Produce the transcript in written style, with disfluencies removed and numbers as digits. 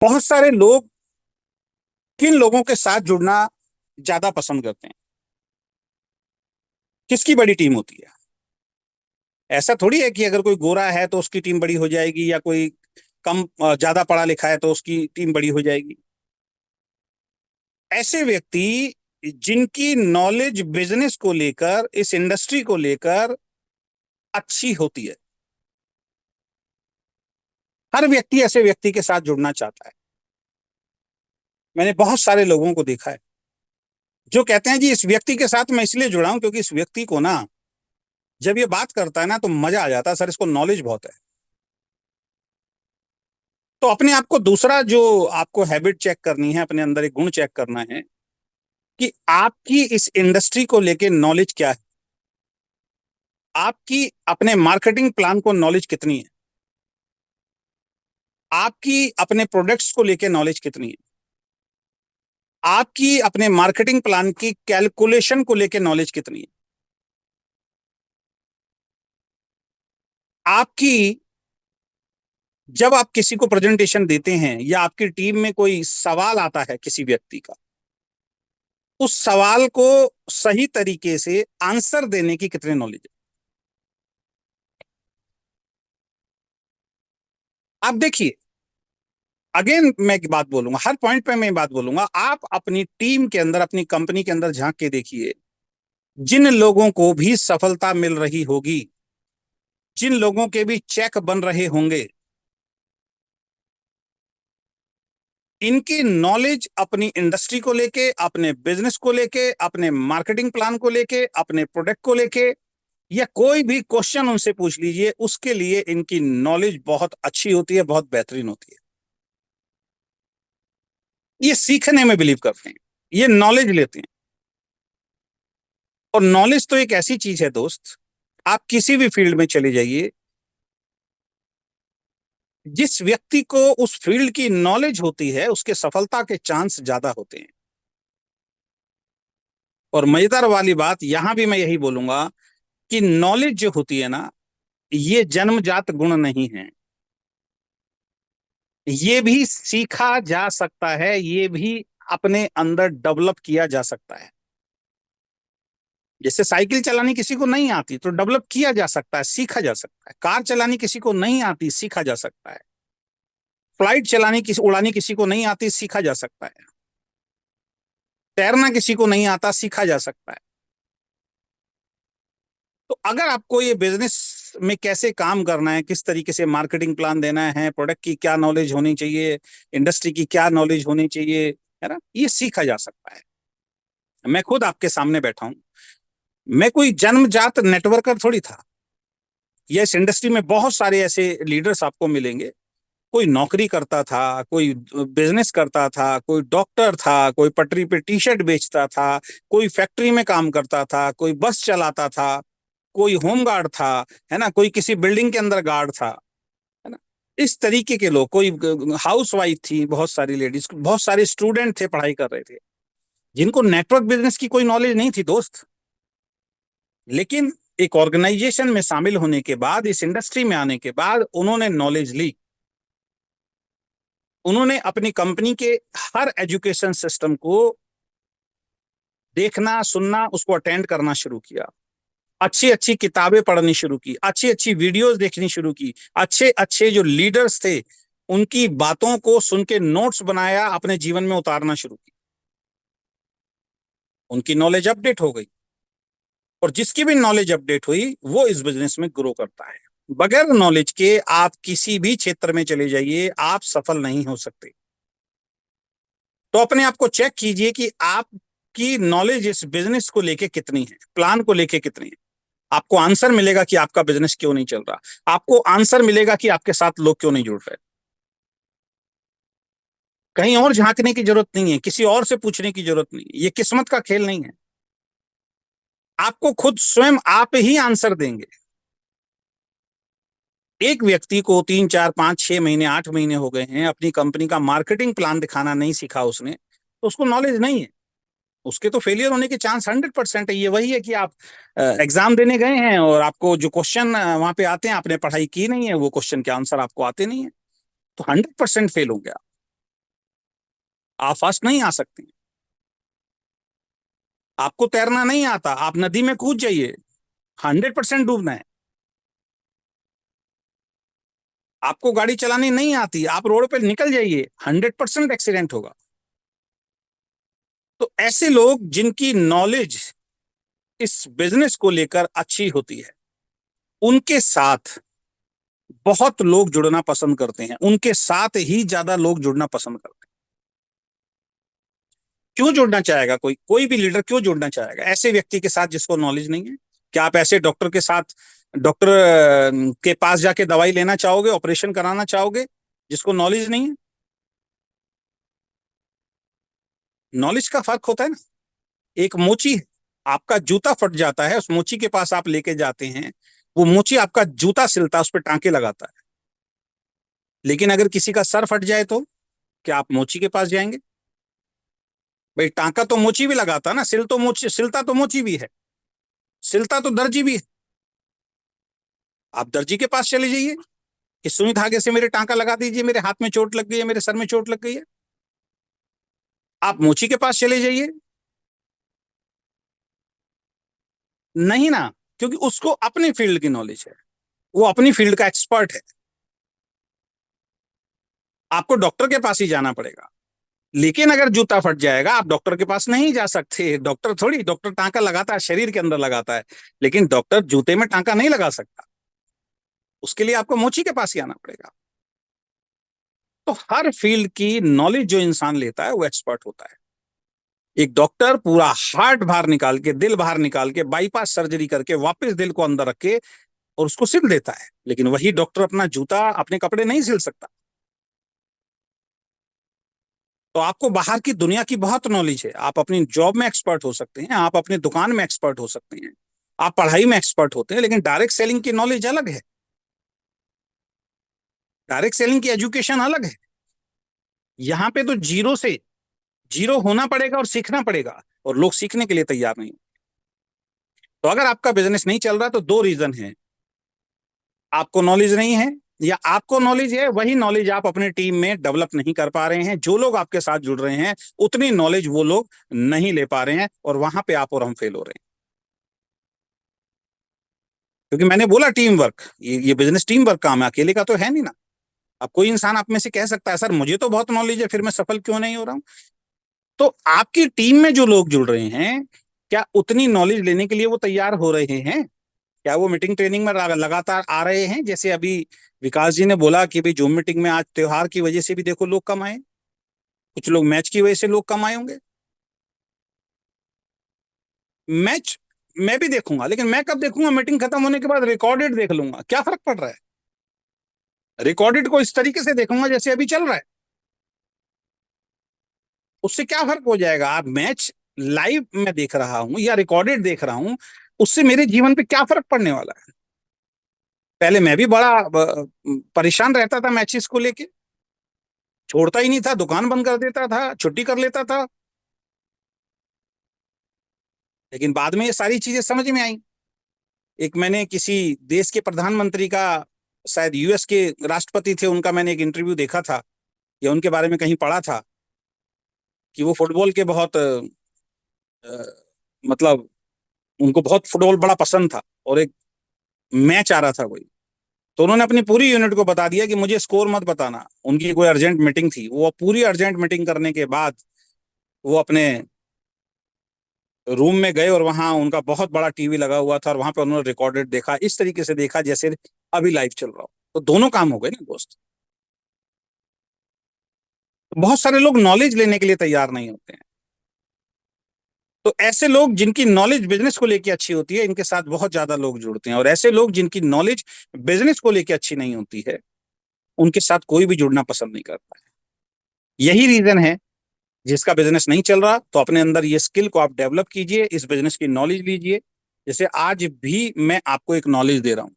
बहुत सारे लोग किन लोगों के साथ जुड़ना ज्यादा पसंद करते हैं? किसकी बड़ी टीम होती है? ऐसा थोड़ी है कि अगर कोई गोरा है तो उसकी टीम बड़ी हो जाएगी, या कोई कम ज्यादा पढ़ा लिखा है तो उसकी टीम बड़ी हो जाएगी। ऐसे व्यक्ति जिनकी नॉलेज बिजनेस को लेकर, इस इंडस्ट्री को लेकर अच्छी होती है, हर व्यक्ति ऐसे व्यक्ति के साथ जुड़ना चाहता है। मैंने बहुत सारे लोगों को देखा है जो कहते हैं जी इस व्यक्ति के साथ मैं इसलिए जुड़ा हूं क्योंकि इस व्यक्ति को ना, जब ये बात करता है ना तो मजा आ जाता है, सर इसको नॉलेज बहुत है। तो अपने आप को दूसरा जो आपको हैबिट चेक करनी है, अपने अंदर एक गुण चेक करना है कि आपकी इस इंडस्ट्री को लेके नॉलेज क्या है। आपकी अपने मार्केटिंग प्लान को नॉलेज कितनी है? आपकी अपने प्रोडक्ट्स को लेके नॉलेज कितनी है? आपकी अपने मार्केटिंग प्लान की कैलकुलेशन को लेके नॉलेज कितनी है? आपकी, जब आप किसी को प्रेजेंटेशन देते हैं या आपकी टीम में कोई सवाल आता है किसी व्यक्ति का, उस सवाल को सही तरीके से आंसर देने की कितनी नॉलेज है? आप देखिए, अगेन मैं एक बात बोलूंगा, हर पॉइंट पे मैं बात बोलूंगा, आप अपनी टीम के अंदर, अपनी कंपनी के अंदर झांक के देखिए। जिन लोगों को भी सफलता मिल रही होगी, जिन लोगों के भी चेक बन रहे होंगे, इनकी नॉलेज अपनी इंडस्ट्री को लेके, अपने बिजनेस को लेके, अपने मार्केटिंग प्लान को लेके, अपने प्रोडक्ट को लेके, या कोई भी क्वेश्चन उनसे पूछ लीजिए, उसके लिए इनकी नॉलेज बहुत अच्छी होती है, बहुत बेहतरीन होती है। ये सीखने में बिलीव करते हैं, ये नॉलेज लेते हैं। और नॉलेज तो एक ऐसी चीज है दोस्त, आप किसी भी फील्ड में चले जाइए, जिस व्यक्ति को उस फील्ड की नॉलेज होती है उसके सफलता के चांस ज्यादा होते हैं। और मजेदार वाली बात यहां भी मैं यही बोलूंगा कि नॉलेज जो होती है ना, ये जन्मजात गुण नहीं है, ये भी सीखा जा सकता है, ये भी अपने अंदर डेवलप किया जा सकता है। जैसे साइकिल चलानी किसी को नहीं आती तो डेवलप किया जा सकता है, सीखा जा सकता है। कार चलानी किसी को नहीं आती, सीखा जा सकता है। फ्लाइट चलानी, किसी उड़ानी किसी को नहीं आती, सीखा जा सकता है। तैरना किसी को नहीं आता, सीखा जा सकता है। तो अगर आपको ये बिजनेस में कैसे काम करना है, किस तरीके से मार्केटिंग प्लान देना है, प्रोडक्ट की क्या नॉलेज होनी चाहिए, इंडस्ट्री की क्या नॉलेज होनी चाहिए, है ना, ये सीखा जा सकता है। मैं खुद आपके सामने बैठा हूं, मैं कोई जन्मजात नेटवर्कर थोड़ी था। ये इस इंडस्ट्री में बहुत सारे ऐसे लीडर्स आपको मिलेंगे, कोई नौकरी करता था, कोई बिजनेस करता था, कोई डॉक्टर था, कोई पटरी पे टी शर्ट बेचता था, कोई फैक्ट्री में काम करता था, कोई बस चलाता था, कोई होम गार्ड था, है ना, कोई किसी बिल्डिंग के अंदर गार्ड था, है ना। इस तरीके के लोग, कोई हाउस वाइफ थी, बहुत सारी लेडीज, बहुत सारे स्टूडेंट थे, पढ़ाई कर रहे थे, जिनको नेटवर्क बिजनेस की कोई नॉलेज नहीं थी दोस्त। लेकिन एक ऑर्गेनाइजेशन में शामिल होने के बाद, इस इंडस्ट्री में आने के बाद उन्होंने नॉलेज ली। उन्होंने अपनी कंपनी के हर एजुकेशन सिस्टम को देखना, सुनना, उसको अटेंड करना शुरू किया। अच्छी अच्छी किताबें पढ़नी शुरू की, अच्छी अच्छी वीडियोस देखनी शुरू की, अच्छे अच्छे जो लीडर्स थे उनकी बातों को सुन के नोट्स बनाया, अपने जीवन में उतारना शुरू किया। उनकी नॉलेज अपडेट हो गई, और जिसकी भी नॉलेज अपडेट हुई वो इस बिजनेस में ग्रो करता है। बगैर नॉलेज के आप किसी भी क्षेत्र में चले जाइए, आप सफल नहीं हो सकते। तो अपने आप को चेक कीजिए कि आपकी नॉलेज इस बिजनेस को लेके कितनी है, प्लान को लेके कितनी है। आपको आंसर मिलेगा कि आपका बिजनेस क्यों नहीं चल रहा, आपको आंसर मिलेगा कि आपके साथ लोग क्यों नहीं जुड़ रहे। कहीं और झांकने की जरूरत नहीं है, किसी और से पूछने की जरूरत नहीं है, ये किस्मत का खेल नहीं है। आपको खुद स्वयं आप ही आंसर देंगे। एक व्यक्ति को 3 4 5 6 महीने, 8 महीने हो गए हैं, अपनी कंपनी का मार्केटिंग प्लान दिखाना नहीं सीखा उसने, तो उसको नॉलेज नहीं है। उसके तो फेलियर होने के चांस 100% है। ये वही है कि आप एग्जाम देने गए हैं और आपको जो क्वेश्चन वहां पे आते हैं, आपने पढ़ाई की नहीं है, वो क्वेश्चन के आंसर आपको आते नहीं है, तो 100% फेल हो गया। आप फर्स्ट नहीं आ सकते। आपको तैरना नहीं आता, आप नदी में कूद जाइए, 100% डूबना है। आपको गाड़ी चलानी नहीं आती, आप रोड पे निकल जाइए, 100% एक्सीडेंट होगा। तो ऐसे लोग जिनकी नॉलेज इस बिजनेस को लेकर अच्छी होती है, उनके साथ बहुत लोग जुड़ना पसंद करते हैं, उनके साथ ही ज्यादा लोग जुड़ना पसंद करते हैं। क्यों जुड़ना चाहेगा कोई कोई भी लीडर, क्यों जुड़ना चाहेगा ऐसे व्यक्ति के साथ जिसको नॉलेज नहीं है? क्या आप ऐसे डॉक्टर के साथ, डॉक्टर के पास जाके दवाई लेना चाहोगे, ऑपरेशन कराना चाहोगे, जिसको नॉलेज नहीं है? नॉलेज का फर्क होता है ना। एक मोची, आपका जूता फट जाता है, उस मोची के पास आप लेके जाते हैं, वो मोची आपका जूता सिलता है, उस पर टांके लगाता है। लेकिन अगर किसी का सर फट जाए तो क्या आप मोची के पास जाएंगे? भाई टांका तो मोची भी लगाता ना, सिल तो मोची, सिलता तो मोची भी है, सिलता तो दर्जी भी है। आप दर्जी के पास चले जाइए कि सुई धागे से मेरे टांका लगा दीजिए, मेरे हाथ में चोट लग गई है, मेरे सर में चोट लग गई है। आप मोची के पास चले जाइए, नहीं ना, क्योंकि उसको अपनी फील्ड की नॉलेज है, वो अपनी फील्ड का एक्सपर्ट है। आपको डॉक्टर के पास ही जाना पड़ेगा। लेकिन अगर जूता फट जाएगा, आप डॉक्टर के पास नहीं जा सकते। डॉक्टर थोड़ी, डॉक्टर टांका लगाता है, शरीर के अंदर लगाता है, लेकिन डॉक्टर जूते में टांका नहीं लगा सकता। उसके लिए आपको मोची के पास ही आना पड़ेगा। तो हर फील्ड की नॉलेज जो इंसान लेता है वो एक्सपर्ट होता है। एक डॉक्टर पूरा हार्ट बाहर निकाल के, दिल बाहर निकाल के, बाईपास सर्जरी करके वापस दिल को अंदर रख के और उसको सिल देता है, लेकिन वही डॉक्टर अपना जूता, अपने कपड़े नहीं सिल सकता। तो आपको बाहर की दुनिया की बहुत नॉलेज है, आप अपनी जॉब में एक्सपर्ट हो सकते हैं, आप अपनी दुकान में एक्सपर्ट हो सकते हैं, आप पढ़ाई में एक्सपर्ट होते हैं, लेकिन डायरेक्ट सेलिंग की नॉलेज अलग है। डायरेक्ट सेलिंग की एजुकेशन अलग है। यहाँ पे तो जीरो से, जीरो होना पड़ेगा और सीखना पड़ेगा, और लोग सीखने के लिए तैयार नहीं। तो अगर आपका बिजनेस नहीं चल रहा तो दो रीजन है, आपको नॉलेज नहीं है, या आपको नॉलेज है, वही नॉलेज आप अपने टीम में डेवलप नहीं कर पा रहे हैं। जो लोग आपके साथ जुड़ रहे हैं उतनी नॉलेज वो लोग नहीं ले पा रहे हैं, और वहां पे आप और हम फेल हो रहे हैं। क्योंकि मैंने बोला टीम वर्क, ये बिजनेस टीम वर्क काम है, अकेले का तो है नहीं ना। अब कोई इंसान आप में से कह सकता है सर मुझे तो बहुत नॉलेज है, फिर मैं सफल क्यों नहीं हो रहा हूं? तो आपकी टीम में जो लोग जुड़ रहे हैं, क्या उतनी नॉलेज लेने के लिए वो तैयार हो रहे हैं? क्या वो मीटिंग ट्रेनिंग में लगातार आ रहे हैं? जैसे अभी विकास जी ने बोला कि भाई जूम मीटिंग में आज त्योहार की वजह से भी देखो लोग कम आए, कुछ लोग मैच की वजह से लोग कम आए होंगे। मैच मैं भी देखूंगा, लेकिन मैं कब देखूंगा? मीटिंग खत्म होने के बाद रिकॉर्डेड देख लूंगा, क्या फर्क पड़ रहा है? रिकॉर्डेड को इस तरीके से देखूंगा जैसे अभी चल रहा है, उससे क्या फर्क हो जाएगा? आप मैच लाइव में देख रहा हूं या रिकॉर्डेड देख रहा हूं, उससे मेरे जीवन पे क्या फर्क पड़ने वाला है? पहले मैं भी बड़ा परेशान रहता था मैचेस को लेके, छोड़ता ही नहीं था, दुकान बंद कर देता था, छुट्टी कर लेता था। लेकिन बाद में ये सारी चीजें समझ में आई। एक मैंने किसी देश के प्रधानमंत्री का, शायद यूएस के राष्ट्रपति थे, उनका मैंने एक इंटरव्यू देखा था, या उनके बारे में कहीं पढ़ा था कि वो फुटबॉल के बहुत मतलब उनको बहुत फुटबॉल बड़ा पसंद था, और एक मैच आ रहा था कोई, तो उन्होंने अपनी पूरी यूनिट को बता दिया कि मुझे स्कोर मत बताना। उनकी कोई अर्जेंट मीटिंग थी, वो पूरी अर्जेंट मीटिंग करने के बाद वो अपने रूम में गए, और वहां उनका बहुत बड़ा टीवी लगा हुआ था, और वहां पर उन्होंने रिकॉर्डेड देखा, इस तरीके से देखा जैसे अभी लाइव चल रहा हो। तो दोनों काम हो गए ना दोस्त। तो बहुत सारे लोग नॉलेज लेने के लिए तैयार नहीं होते हैं। तो ऐसे लोग जिनकी नॉलेज बिजनेस को लेकर अच्छी होती है, इनके साथ बहुत ज्यादा लोग जुड़ते हैं, और ऐसे लोग जिनकी नॉलेज बिजनेस को लेकर अच्छी नहीं होती है, उनके साथ कोई भी जुड़ना पसंद नहीं करता है। यही रीजन है, जिसका बिजनेस नहीं चल रहा तो अपने अंदर ये स्किल को आप डेवलप कीजिए, इस बिजनेस की नॉलेज लीजिए। जैसे आज भी मैं आपको एक नॉलेज दे रहा हूं,